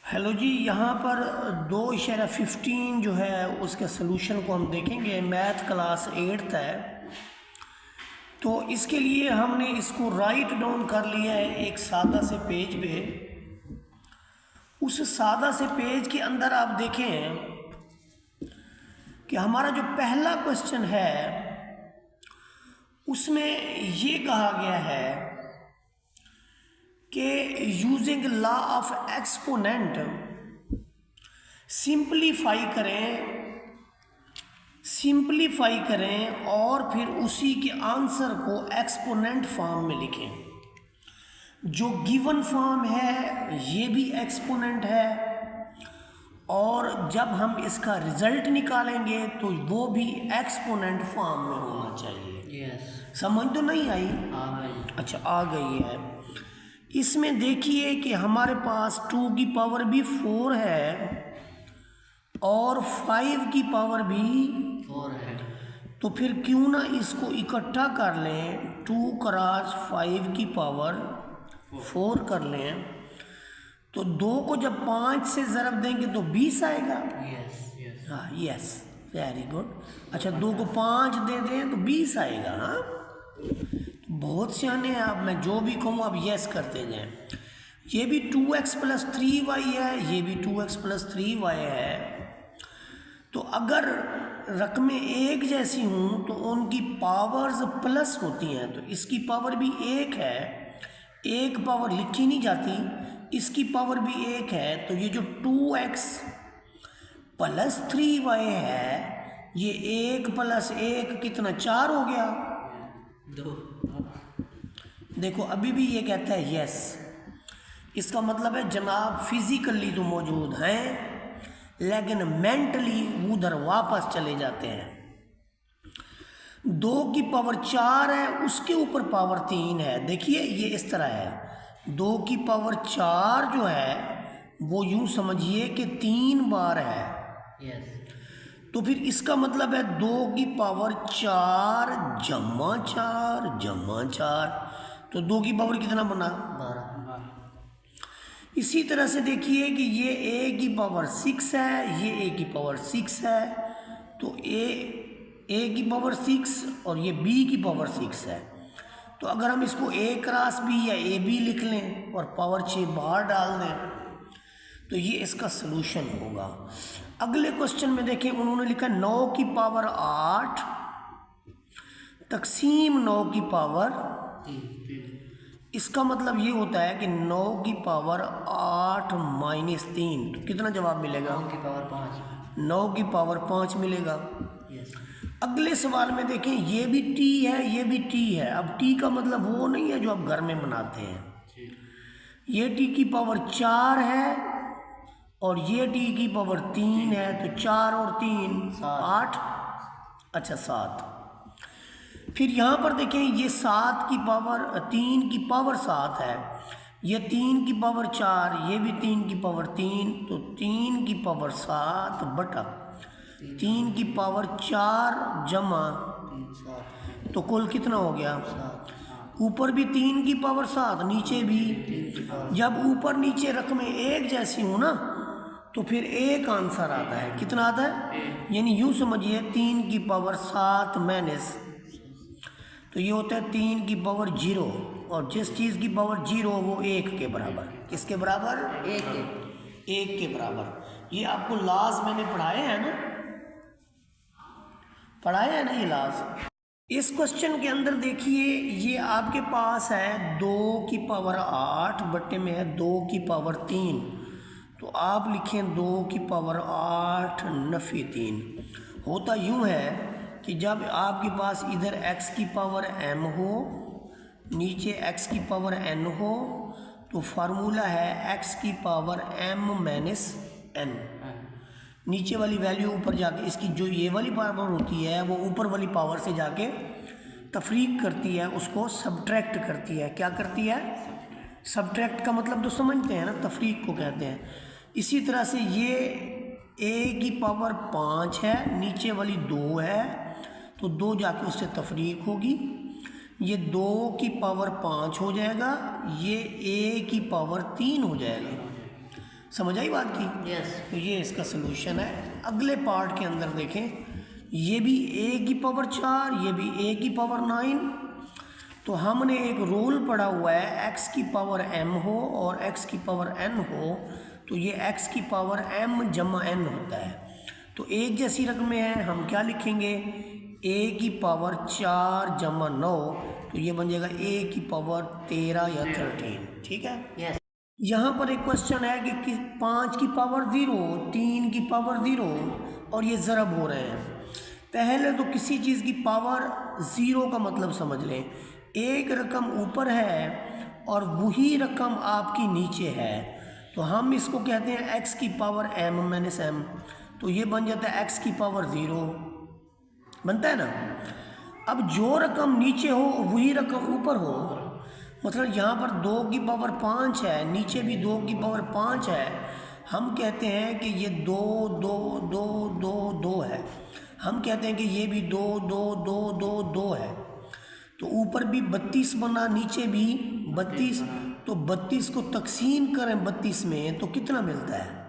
Hello जी, यहाँ पर 2.15 जो है उसके सलूशन को हम देखेंगे। मैथ क्लास 8th है, तो इसके लिए हमने इसको राइट डाउन कर लिया है एक सादा से पेज पे। उस सादा से पेज के अंदर आप देखें कि हमारा जो पहला क्वेश्चन है उसमें ये कहा गया है कि using law of exponent simplify करें और फिर उसी के आंसर को एक्सपोनेंट फॉर्म में लिखें। जो गिवन फॉर्म है ये भी एक्सपोनेंट है और जब हम इसका रिजल्ट निकालेंगे तो वो भी एक्सपोनेंट फॉर्म में होना चाहिए। समझ तो नहीं आई? अच्छा, आ गई है। इसमें देखिए कि हमारे पास 2 की पावर भी 4 है और 5 की पावर भी 4 है, तो फिर क्यों ना इसको इकट्ठा कर लें। 2 क्रॉस 5 की पावर 4 कर लें, तो 2 को जब 5 से ज़रब देंगे तो 20 आएगा। हाँ, यस, वेरी गुड। अच्छा, 2 को 5 दे दें तो 20 आएगा। हाँ, बहुत सियाने हैं आप। मैं जो भी कहूँ आप यस करते जाएं। ये भी 2x + 3y है, ये भी 2x + 3y है। तो अगर रकमें एक जैसी हों तो उनकी पावर्स प्लस होती हैं। तो इसकी पावर भी 1 है, एक पावर लिखी नहीं जाती, इसकी पावर भी 1 है। तो ये जो 2x + 3y है, ये 1 + 1 कितना 4 हो गया। 2। देखो अभी भी ये कहता है यस। इसका मतलब है जनाब फिजिकली तो मौजूद हैं लेकिन मेंटली उधर वापस चले जाते हैं। 2 की पावर 4 है, उसके ऊपर पावर 3 है। देखिए ये इस तरह है, 2 की पावर 4 जो है वो यूं समझिए कि 3 बार है। तो फिर इसका मतलब है 2 की पावर 4 जमा 4 जमा 4, तो 2 की पावर कितना बना? 12। इसी तरह से देखिए कि ये a की पावर 6 है, ये a की पावर 6 है, तो a की पावर 6 और ये b की पावर 6 है। तो अगर हम इसको a क्रॉस b या a b लिख लें और पावर 6 बाहर डाल दें तो ये इसका सलूशन होगा। अगले क्वेश्चन में देखें, उन्होंने लिखा 9 की पावर 8 तकसीम 9 की पावर 3। इसका मतलब ये होता है कि 9 की पावर 8 - 3, तो कितना जवाब मिलेगा? 9 की पावर 5। 9 की पावर 5 मिलेगा। अगले सवाल में देखें, ये भी t है, ये भी t है। अब t का मतलब वो नहीं है जो आप घर में बनाते हैं। ये t की पावर 4 है और ये t की पावर 3 है, तो 4 और 3 8। अच्छा, 7। फिर यहाँ पर देखें, ये 7 की पावर 3 की पावर 7 है, ये 3 की पावर 4, ये भी 3 की पावर 3, तो 3 की पावर 7 बटा 3 की पावर 4 जमा, तो कुल कितना हो गया? ऊपर भी 3 की पावर 7, नीचे भी। जब ऊपर नीचे रकमें एक जैसी हो ना तो फिर एक आंसर आता है। कितना आता है? यानी यूँ समझिए 3 की पावर 7 माइनस, तो ये होता है 3 की पावर 0, और जिस चीज़ की पावर 0 वो 1 के बराबर। किसके बराबर? 1 के बराबर। ये आपको लॉज मैंने पढ़ाए हैं ना, ये लॉज। इस क्वेश्चन के अंदर देखिए, ये आपके पास है 2 की पावर 8 बट्टे में है 2 की पावर 3, तो आप लिखें 2 की पावर 8 नफी 3। होता यूँ है कि जब आपके पास इधर x की पावर m हो, नीचे x की पावर n हो, तो फार्मूला है x की पावर m - n। नीचे वाली वैल्यू ऊपर जाके, इसकी जो ये वाली पावर होती है वो ऊपर वाली पावर से जाके तफरीक करती है, उसको सब्ट्रैक्ट करती है। क्या करती है? सब्ट्रैक्ट का मतलब तो समझते हैं ना, तफरीक को कहते हैं। इसी तरह से ये a की पावर 5 है, नीचे वाली 2 है, तो 2 जाके उससे तफरीक होगी, ये 2 की पावर 5 हो जाएगा, ये a की पावर 3 हो जाएगा। समझ आई बात की? यस। तो ये इसका सलूशन है। अगले पार्ट के अंदर देखें, ये भी a की पावर 4, ये भी a की पावर 9। तो हमने एक रूल पढ़ा हुआ है, x की पावर m हो और x की पावर n हो तो ये x की पावर m जमा n होता है। तो एक जैसी रकमें हैं, हम क्या लिखेंगे, a की पावर 4 जमा 9, तो ये बन जाएगा a की पावर 13 या 13। ठीक है। यस। यहाँ पर एक क्वेश्चन है कि 5 की पावर 0, 3 की पावर 0 और ये ज़रब हो रहे हैं। पहले तो किसी चीज़ की पावर 0 का मतलब समझ लें, एक रकम ऊपर है और वही रकम आपकी नीचे है, तो हम इसको कहते हैं x की पावर m माइनस m। तो ये बन जाता है x की पावर 0, बनता है ना। अब जो रकम नीचे हो वही रकम ऊपर हो, मतलब यहाँ पर 2 की पावर 5 है, नीचे भी 2 की पावर 5 है, हम कहते हैं कि ये 2 2 2 2 2 है। हम कहते हैं कि ये भी 2 2 2 2 2 है। तो ऊपर भी 32 बना, नीचे भी 32, तो 32 को तकसीम करें 32 में तो कितना मिलता है?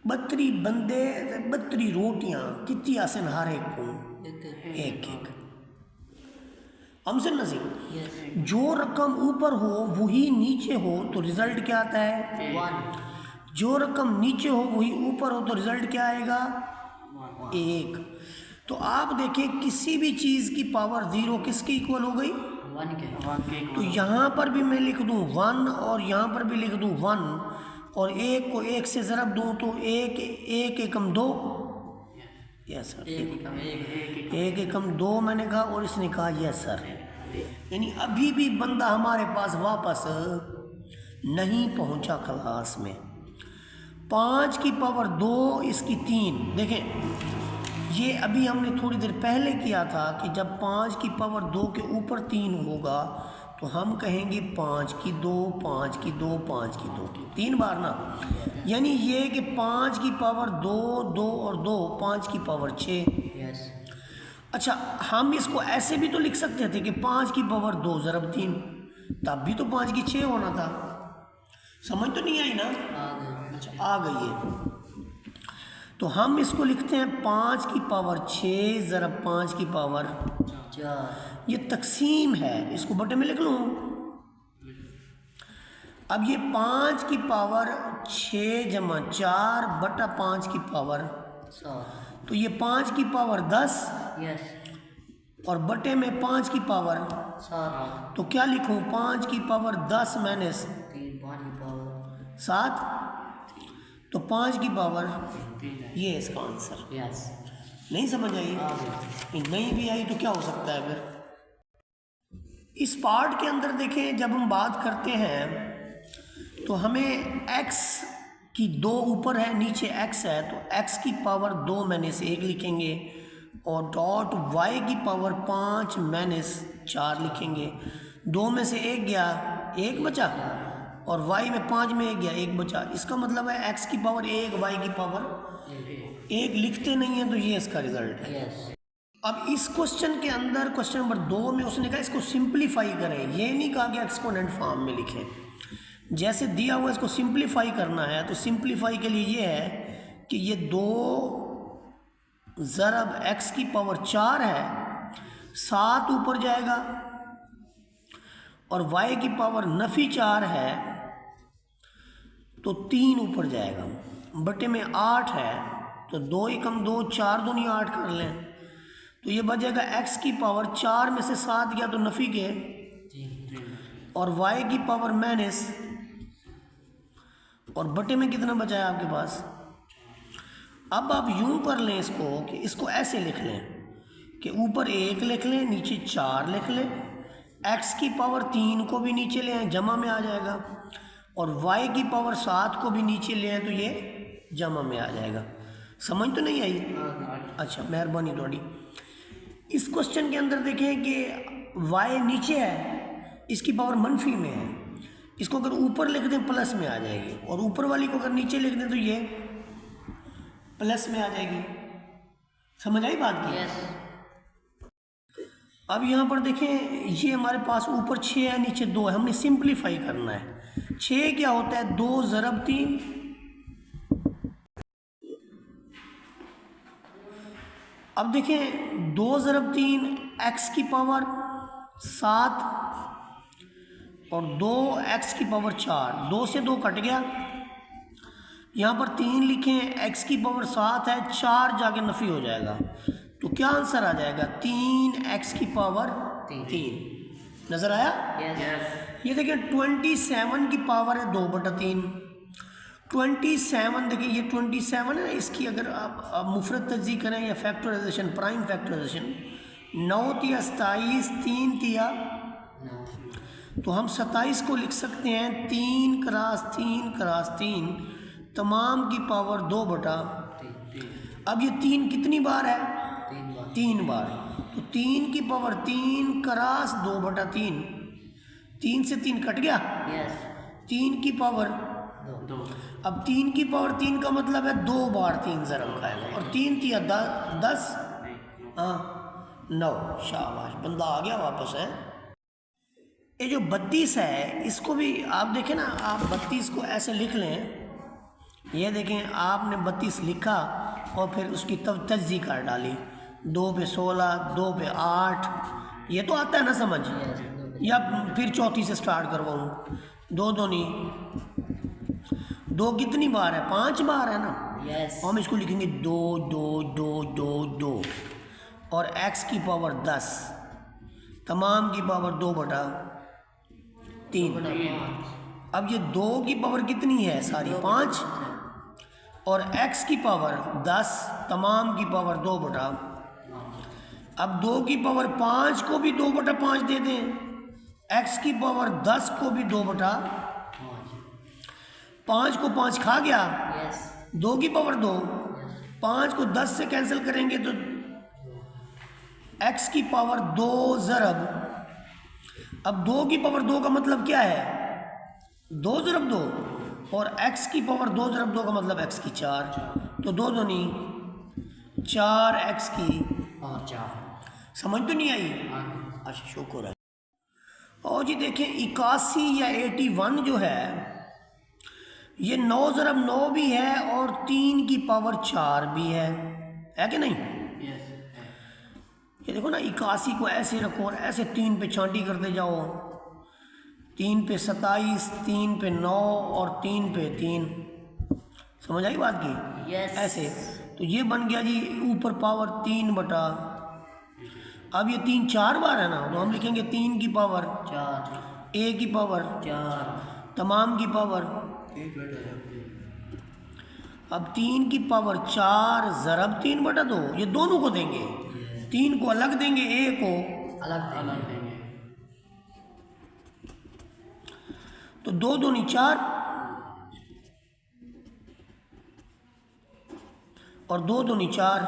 32 बंदे 32 रोटियां कितनी आसन हर एक को? एक एक। हमसे नसीब यस। जो रकम ऊपर हो वही नीचे हो तो रिजल्ट क्या आता है? 1। जो रकम नीचे हो वही ऊपर हो तो रिजल्ट क्या आएगा? 1। तो आप देखें किसी भी चीज़ की पावर 0 किसके इक्वल हो गई? 1 के। तो यहाँ पर भी मैं लिख दूँ 1 और यहाँ पर भी लिख दूँ 1 और 1 को 1 से ज़रब दूँ तो 1 1 एकम 2। Yes sir. 1 एकम 2 मैंने कहा और इसने कहा यस सर। यानी अभी भी बंदा हमारे पास वापस नहीं पहुंचा क्लास में। 5 की पावर 2 इसकी 3। देखें ये अभी हमने थोड़ी देर पहले किया था कि जब 5 की पावर 2 के ऊपर 3 होगा तो हम कहेंगे 5 की 2 5 की 2 5 की 2, 3 बार ना। यानी ये कि 5 की पावर 2 2 और 2 5 की पावर 6। यस। अच्छा हम इसको ऐसे भी तो लिख सकते थे कि 5 की पावर 2 ज़रब 3, तब भी तो 5 की 6 होना था। समझ तो नहीं आई ना? अच्छा आ गई है। तो हम इसको लिखते हैं 5 की पावर 6 ज़रब 5 की पावर 4। ये तकसीम है, इसको बटे में लिख लूँ। अब ये 5 की पावर 6 जमा 4 बटा 5 की पावर 7। तो ये 5 की पावर 10 यस। और बटे में 5 की पावर 7। तो क्या लिखूं? 5 की पावर 10 माइनस 3 5 की पावर 7 तो 5 की पावर, ये इसका आंसर। यस। नहीं समझ आई? नहीं भी आई तो क्या हो सकता है फिर? इस पार्ट के अंदर देखें जब हम बात करते हैं तो हमें x की 2 ऊपर है नीचे x है तो x की पावर 2 माइनस 1 लिखेंगे और डॉट y की पावर 5 माइनस 4 लिखेंगे। 2 में से 1 गया 1 बचा और y में 5 में 1 गया 1 बचा। इसका मतलब है x की पावर 1 y की पावर 1 लिखते नहीं है तो ये इसका रिजल्ट है। यस। अब इस क्वेश्चन के अंदर क्वेश्चन नंबर 2 में उसने कहा इसको सिंप्लीफाई करें, ये नहीं कहा कि एक्सपोनेंट फॉर्म में लिखें। जैसे दिया हुआ इसको सिंप्लीफाई करना है तो सिंप्लीफाई के लिए ये है कि ये 2 ज़रब x की पावर 4 है, 7 ऊपर जाएगा और y की पावर नफी 4 है तो 3 ऊपर जाएगा, बटे में 8 है तो 2 एकम 2 4 दूनी 8 कर लें तो ये बचेगा x की पावर 4 में से 7 गया तो नफी के और y की पावर माइनस और बटे में कितना बचा है आपके पास। अब आप यूं कर लें इसको कि इसको ऐसे लिख लें कि ऊपर 1 लिख लें नीचे 4 लिख लें, x की पावर 3 को भी नीचे ले आए जमा में आ जाएगा और y की पावर 7 को भी नीचे ले आए तो ये जमा में आ जाएगा। समझ तो नहीं आई? अच्छा मेहरबानी थोड़ी। इस क्वेश्चन के अंदर देखें कि y नीचे है, इसकी पावर मनफी में है, इसको अगर ऊपर लिख दें प्लस में आ जाएगी और ऊपर वाली को अगर नीचे लिख दें तो ये प्लस में आ जाएगी। समझ आई बात की? यस। अब यहाँ पर देखें, ये हमारे पास ऊपर 6 है, नीचे 2 है, हमने सिंप्लीफाई करना है। 6 क्या होता है, 2 ज़रब 3। अब देखें 2 ज़रब 3 x की पावर 7 और 2 x की पावर 4, 2 से 2 कट गया। यहाँ पर 3 लिखें, x की पावर 7 है, 4 जाके नफ़ी हो जाएगा, तो क्या आंसर आ जाएगा, 3x की पावर 3। नज़र आया? यस। ये देखिए 27 की पावर है 2/3। 27 देखिए, ये 27 है ना, इसकी अगर आप मुफरत तज्ज़ी करें या फैक्टराइजेशन, प्राइम फैक्टराइजेशन, 9 तिया 27, 3 तिया, तो हम 27 को लिख सकते हैं 3 क्रॉस 3 क्रॉस 3 तमाम की पावर 2/3। अब ये 3 कितनी बार है, 3 बार, तो 3 की पावर 3 क्रॉस 2/3, 3 से 3 कट गया, यस। 3 की पावर 2। अब 3 की पावर 3 का मतलब है 2 बार 3 ज़रब खाएगा, और 3 तिया 10, हाँ 9। शाबाश, बंदा आ गया वापस है। ये जो 32 है, इसको भी आप देखें ना, आप 32 को ऐसे लिख लें, ये देखें आपने 32 लिखा और फिर उसकी तब तज्ज़ी कर डाली, 2 पे 16, 2 पे 8, ये तो आता है ना समझ, या फिर चौथी से स्टार्ट करवाऊँ, 2 दूनी 2 कितनी बार है, 5 बार है ना, यस। हम इसको लिखेंगे 2 2 2 2 2 और x की पावर 10 तमाम की पावर 2/3। अब ये 2 की पावर कितनी है सारी, 5, और x की पावर 10 तमाम की पावर 2/। अब 2 की पावर 5 को भी 2/5 दे दें, x की पावर 10 को भी 2/5, 5 को 5 खा गया, यस। 2 की पावर 2, 5 को 10 से कैंसिल करेंगे तो x की पावर 2 ज़रब, अब 2 की पावर 2 का मतलब क्या है, 2 ज़रब 2, और x की पावर 2 ज़रब 2 का मतलब x की 4, तो 2 दूनी 4x की, और 4। समझ तो नहीं आई? अच्छा शुक्र है। और जी देखें 81 या 81 जो है, ये 9 ज़रब 9 भी है और 3 की पावर 4 भी है कि नहीं? ये देखो ना, 81 को ऐसे रखो और ऐसे 3 पे छांटी करते जाओ, 3 पे 27, 3 पे 9 और 3 पे 3, समझ आई बात की? यस। ऐसे तो ये बन गया जी ऊपर पावर 3/। अब ये 3 4 बार है ना, तो हम लिखेंगे 3 की पावर 4 a की पावर 4। तमाम की पावर, अब 3 की पावर 4 ज़रब 3/2, ये दोनों को देंगे, 3 को अलग देंगे, a को अलग देंगे, तो 2 दूनी 4 और 2 दूनी 4,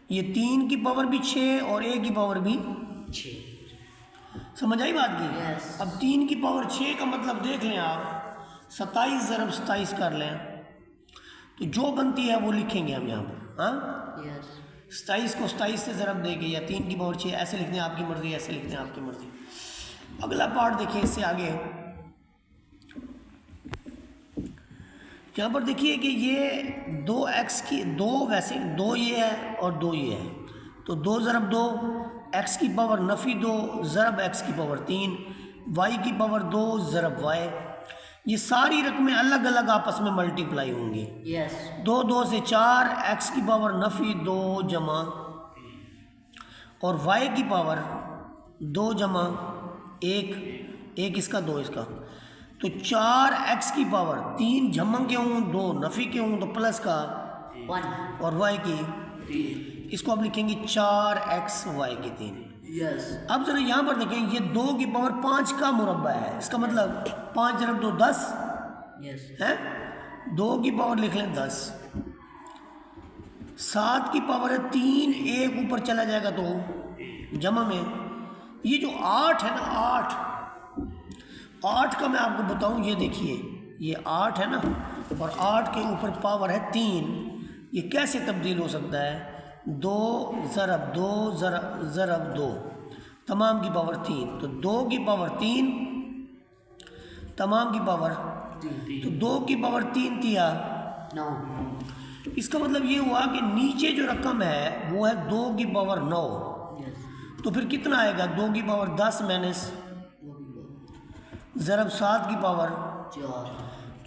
ये 3 की पावर भी 6 और a की पावर भी 6। समझ आई बात की? Yes. अब 3 की पावर 6 का मतलब देख लें आप, 27 ज़रब 27 कर लें, तो जो बनती है वो लिखेंगे हम यहाँ पर, हाँ, यस। 27 को 27 से ज़रब देंगे, या 3 की पावर 6, ऐसे लिखते हैं आपकी मर्ज़ी, ऐसे लिखते हैं आपकी मर्ज़ी। अगला पार्ट देखिए, इससे आगे यहाँ पर देखिए कि ये 2x की 2, वैसे 2 ये है और 2 ये है, तो 2 ज़रब 2, x की पावर नफ़ी 2 ज़रब x की पावर 3, y की पावर 2 ज़रब y, ये सारी रकमें अलग अलग आपस में मल्टीप्लाई होंगी, यस। 2 2 से 4, x की पावर नफ़ी 2 जमा, और y की पावर 2 जमा 1, 1 इसका 2 इसका, तो 4x की पावर 3 जमा के हूँ, 2 नफ़ी के हूँ, तो प्लस का 1। और y की, इसको आप लिखेंगे 4x y की 3। यस। अब जरा यहाँ पर देखें, ये 2 की पावर 5 का मुरब्बा है, इसका मतलब 5 ज़रब 2 10 यस। है, 2 की पावर लिख लें 10, 7 की पावर है 3, 1 ऊपर चला जाएगा तो जमा में, ये जो 8 है ना, 8 का मैं आपको बताऊं, ये देखिए ये 8 है ना, और 8 के ऊपर पावर है 3, ये कैसे तब्दील हो सकता है, 2 ज़रब 2 तमाम की पावर 3, तो 2 की पावर 3 तमाम की पावर, तो 2 की पावर 3 दिया। 9. इसका मतलब ये हुआ कि नीचे जो रकम है वो है 2 की पावर 9, Yes. तो फिर कितना आएगा 2 की पावर 10 माइनस ज़रब 7 की पावर, 4.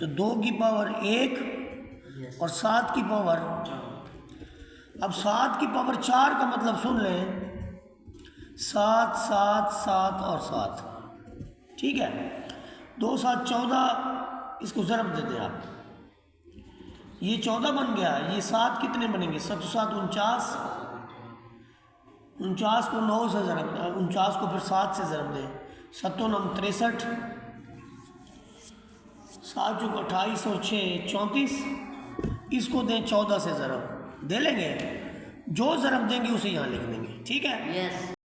तो 2 की पावर 1 Yes. और 7 की पावर, अब 7 की पावर 4 का मतलब सुन लें 7 7 7 और 7, ठीक है। 2 7 14, इसको ज़रब देते हैं आप, ये 14 बन गया, ये 7 कितने बनेंगे 7 7 49, 49 को 9 से ज़रब, 49 को फिर 7 से ज़रब दें, 7 9 63, 7 चौक 28 और 6 34, इसको दें 14 से ज़रब, दे लेंगे, जो ज़रब देंगे उसे यहाँ लिख देंगे, ठीक है। Yes.